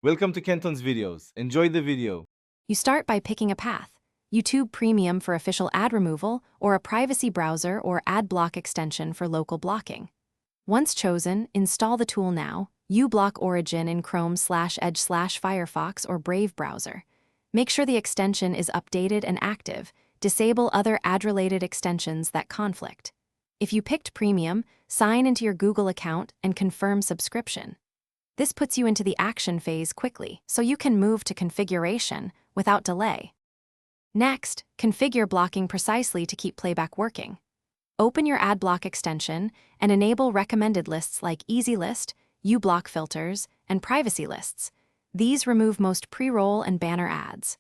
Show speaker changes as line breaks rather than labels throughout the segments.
Welcome to Kenton's videos. Enjoy the video.
You start by picking a path: YouTube Premium for official ad removal, or a privacy browser or ad block extension for local blocking. Once chosen, install the tool now. uBlock Origin in Chrome/Edge/Firefox or Brave browser. Make sure the extension is updated and active. Disable other ad-related extensions that conflict. If you picked Premium, sign into your Google account and confirm subscription. This puts you into the action phase quickly, so you can move to configuration without delay. Next, configure blocking precisely to keep playback working. Open your ad block extension and enable recommended lists like Easy List, uBlock filters, and privacy lists. These remove most pre-roll and banner ads.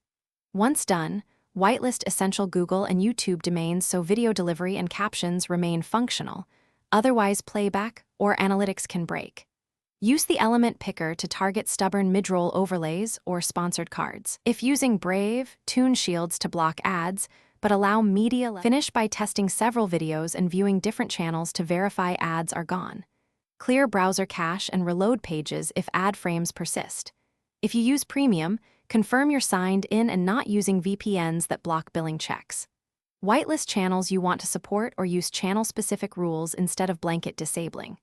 Once done, whitelist essential Google and YouTube domains so video delivery and captions remain functional. Otherwise, playback or analytics can break. Use the element picker to target stubborn mid-roll overlays or sponsored cards. If using Brave, tune shields to block ads, but allow media. Finish by testing several videos and viewing different channels to verify ads are gone. Clear browser cache and reload pages if ad frames persist. If you use Premium, confirm you're signed in and not using VPNs that block billing checks. Whitelist channels you want to support or use channel-specific rules instead of blanket disabling.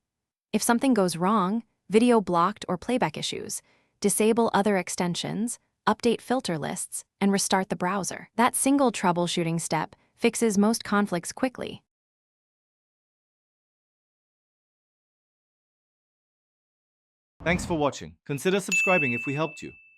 If something goes wrong, video blocked or playback issues, disable other extensions, update filter lists, and restart the browser. That single troubleshooting step fixes most conflicts quickly.
Thanks for watching. Consider subscribing if we helped you.